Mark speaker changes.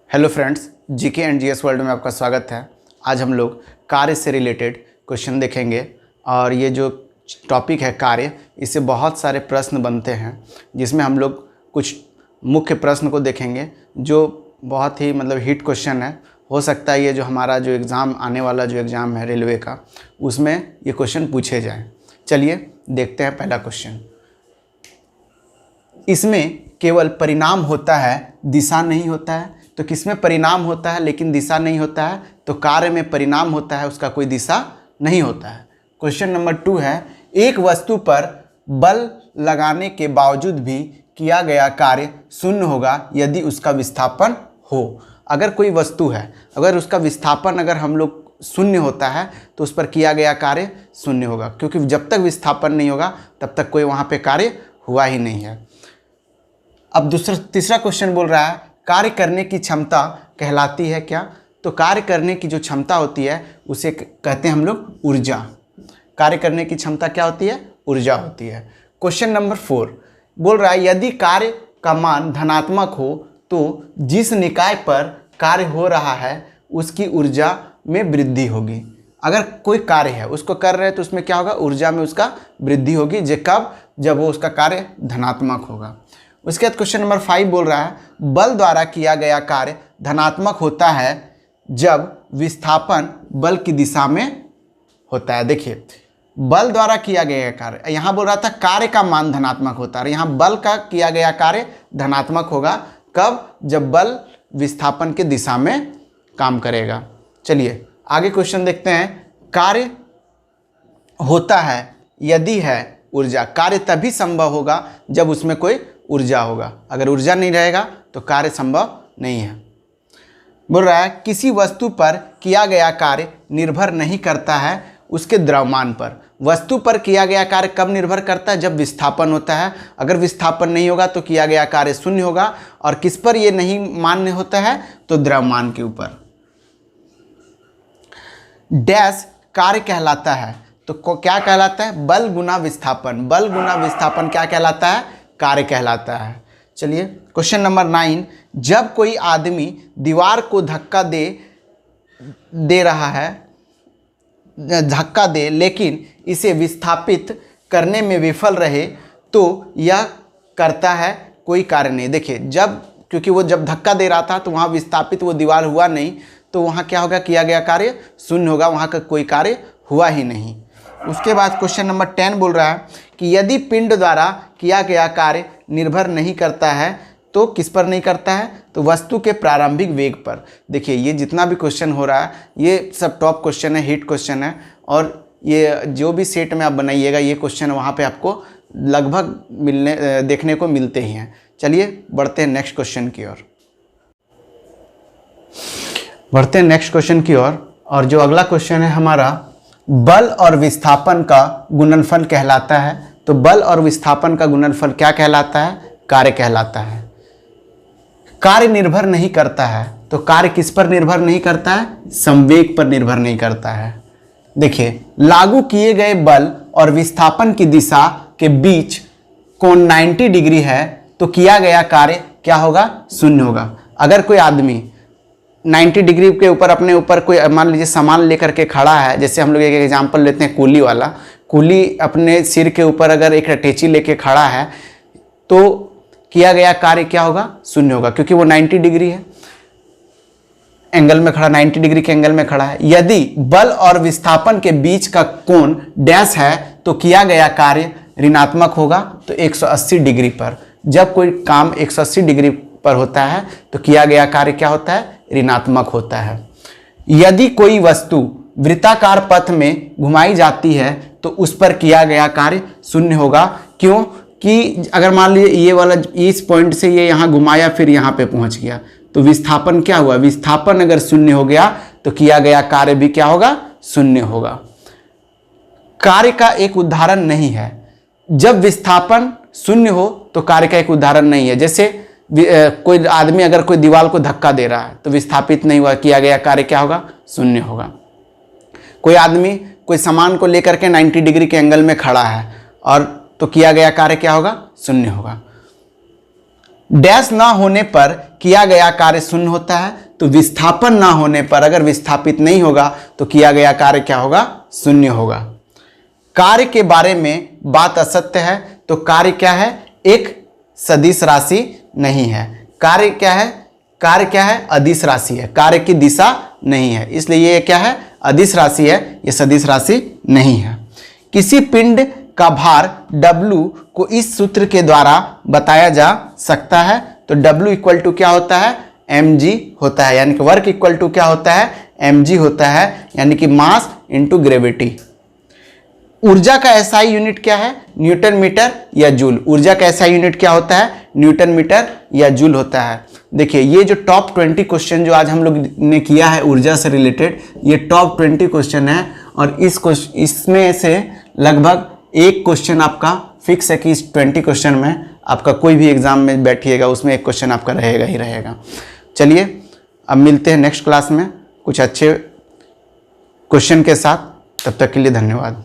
Speaker 1: Hello friends, GK and GS world में आपका स्वागत है। आज हम लोग कार्य से रिलेटेड क्वेश्चन देखेंगे और ये जो टॉपिक है कार्य, इससे बहुत सारे प्रश्न बनते हैं जिसमें हम लोग कुछ मुख्य प्रश्न को देखेंगे जो बहुत ही हिट क्वेश्चन है। हो सकता है ये जो हमारा जो एग्ज़ाम आने वाला जो एग्ज़ाम है रेलवे का, उसमें ये क्वेश्चन पूछे जाएँ। चलिए देखते हैं पहला क्वेश्चन। इसमें केवल परिणाम होता है, दिशा नहीं होता है। तो किसमें परिणाम होता है लेकिन दिशा नहीं होता है? तो कार्य में परिणाम होता है, उसका कोई दिशा नहीं होता है। क्वेश्चन नंबर 2 है, एक वस्तु पर बल लगाने के बावजूद भी किया गया कार्य शून्य होगा यदि उसका विस्थापन हो। अगर कोई वस्तु है, अगर उसका विस्थापन अगर हम लोग शून्य होता है तो उस पर किया गया कार्य शून्य होगा, क्योंकि जब तक विस्थापन नहीं होगा तब तक कोई वहाँ पे कार्य हुआ ही नहीं है। अब तीसरा क्वेश्चन बोल रहा है, कार्य करने की क्षमता कहलाती है क्या? तो कार्य करने की जो क्षमता होती है उसे कहते हैं हम लोग ऊर्जा। कार्य करने की क्षमता क्या होती है? ऊर्जा होती है। क्वेश्चन नंबर 4 बोल रहा है, यदि कार्य का मान धनात्मक हो तो जिस निकाय पर कार्य हो रहा है उसकी ऊर्जा में वृद्धि होगी। अगर कोई कार्य है उसको कर रहे हैं तो उसमें क्या होगा? ऊर्जा में उसका वृद्धि होगी। जब वो उसका कार्य धनात्मक होगा। उसके बाद क्वेश्चन नंबर 5 बोल रहा है, बल द्वारा किया गया कार्य धनात्मक होता है जब विस्थापन बल की दिशा में होता है। देखिए, बल द्वारा किया गया कार्य, यहाँ बोल रहा था कार्य का मान धनात्मक होता है, यहाँ बल का किया गया कार्य धनात्मक होगा। कब? जब बल विस्थापन के दिशा में काम करेगा। चलिए आगे क्वेश्चन देखते हैं। कार्य होता है यदि है ऊर्जा। कार्य तभी संभव होगा जब उसमें कोई ऊर्जा होगा। अगर ऊर्जा नहीं रहेगा तो कार्य संभव नहीं है। बोल रहा है, किसी वस्तु पर किया गया कार्य निर्भर नहीं करता है उसके द्रव्यमान पर। वस्तु पर किया गया कार्य कब निर्भर करता है? जब विस्थापन होता है। अगर विस्थापन नहीं होगा तो किया गया कार्य शून्य होगा। और किस पर यह नहीं मान्य होता है? तो द्रव्यमान के ऊपर। डैश कार्य कहलाता है। तो क्या कहलाता है? बल गुना विस्थापन। बल गुना विस्थापन क्या कहलाता है? कार्य कहलाता है। चलिए क्वेश्चन नंबर 9, जब कोई आदमी दीवार को धक्का दे रहा है, धक्का दे लेकिन इसे विस्थापित करने में विफल रहे तो यह करता है कोई कार्य नहीं। देखिए, क्योंकि वो जब धक्का दे रहा था तो वहाँ विस्थापित वो दीवार हुआ नहीं, तो वहाँ क्या होगा? किया गया कार्य शून्य होगा, वहाँ का कोई कार्य हुआ ही नहीं। उसके बाद क्वेश्चन नंबर 10 बोल रहा है कि यदि पिंड द्वारा किया गया कार्य निर्भर नहीं करता है तो किस पर नहीं करता है? तो वस्तु के प्रारंभिक वेग पर। देखिए, ये जितना भी क्वेश्चन हो रहा है ये सब टॉप क्वेश्चन है, हिट क्वेश्चन है, और ये जो भी सेट में आप बनाइएगा ये क्वेश्चन वहाँ पे आपको लगभग देखने को मिलते ही हैं। चलिए बढ़ते हैं नेक्स्ट क्वेश्चन की ओर। और जो अगला क्वेश्चन है हमारा, बल और विस्थापन का गुणनफल कहलाता है। तो बल और विस्थापन का गुणनफल क्या कहलाता है? कार्य कहलाता है। कार्य निर्भर नहीं करता है। तो कार्य किस पर निर्भर नहीं करता है? संवेग पर निर्भर नहीं करता है। देखिए, लागू किए गए बल और विस्थापन की दिशा के बीच कोण 90 डिग्री है तो किया गया कार्य क्या होगा? शून्य होगा। अगर कोई आदमी 90 डिग्री के ऊपर अपने ऊपर कोई मान लीजिए सामान लेकर के खड़ा है, जैसे हम लोग एक एग्जांपल लेते हैं कूली वाला। कूली अपने सिर के ऊपर अगर एक अटैची लेके खड़ा है तो किया गया कार्य क्या होगा? शून्य होगा, क्योंकि वो 90 डिग्री है एंगल में खड़ा, 90 डिग्री के एंगल में खड़ा है। यदि बल और विस्थापन के बीच का कोण डैश है तो किया गया कार्य ऋणात्मक होगा। तो 180 डिग्री पर, जब कोई काम 180 डिग्री पर होता है तो किया गया कार्य क्या होता है? ऋणात्मक होता है। यदि कोई वस्तु वृत्ताकार पथ में घुमाई जाती है तो उस पर किया गया कार्य शून्य होगा। क्यों? कि अगर मान लीजिए ये वाला इस पॉइंट से ये यहाँ घुमाया फिर यहाँ पे पहुँच गया तो विस्थापन क्या हुआ? विस्थापन अगर शून्य हो गया तो किया गया कार्य भी क्या होगा? शून्य होगा। कार्य का एक उदाहरण नहीं है। जब विस्थापन शून्य हो तो कार्य का एक उदाहरण नहीं है। जैसे कोई आदमी अगर कोई दीवार को धक्का दे रहा है तो विस्थापित नहीं हुआ, किया गया कार्य क्या होगा? शून्य होगा। कोई आदमी कोई सामान को लेकर के 90 डिग्री के एंगल में खड़ा है और तो किया गया कार्य क्या होगा? शून्य होगा। डैश ना होने पर किया गया कार्य शून्य होता है, तो विस्थापन ना होने पर, अगर विस्थापित नहीं होगा तो किया गया कार्य क्या होगा, शून्य होगा। कार्य के बारे में बात असत्य है, तो कार्य क्या है, एक सदिश राशि नहीं है। कार्य क्या है, कार्य क्या है, अदिश राशि है, कार्य की दिशा नहीं है, इसलिए ये क्या है, अदिश राशि है, ये सदिश राशि नहीं है। किसी पिंड का भार W को इस सूत्र के द्वारा बताया जा सकता है, तो W इक्वल टू क्या होता है, mg होता है, यानी कि वर्क इक्वल टू क्या होता है, mg होता है, यानी कि मास इंटू ग्रेविटी। ऊर्जा का एसआई यूनिट क्या है, न्यूटन मीटर या जूल। ऊर्जा का एसआई यूनिट क्या होता है, न्यूटन मीटर या जूल होता है। देखिए ये जो टॉप 20 क्वेश्चन जो आज हम लोग ने किया है ऊर्जा से रिलेटेड, ये टॉप 20 क्वेश्चन है, और इसमें से लगभग एक क्वेश्चन आपका फिक्स है कि इस 20 क्वेश्चन में आपका कोई भी एग्जाम में बैठिएगा उसमें एक क्वेश्चन आपका रहेगा ही रहेगा। चलिए अब मिलते हैं नेक्स्ट क्लास में कुछ अच्छे क्वेश्चन के साथ, तब तक के लिए धन्यवाद।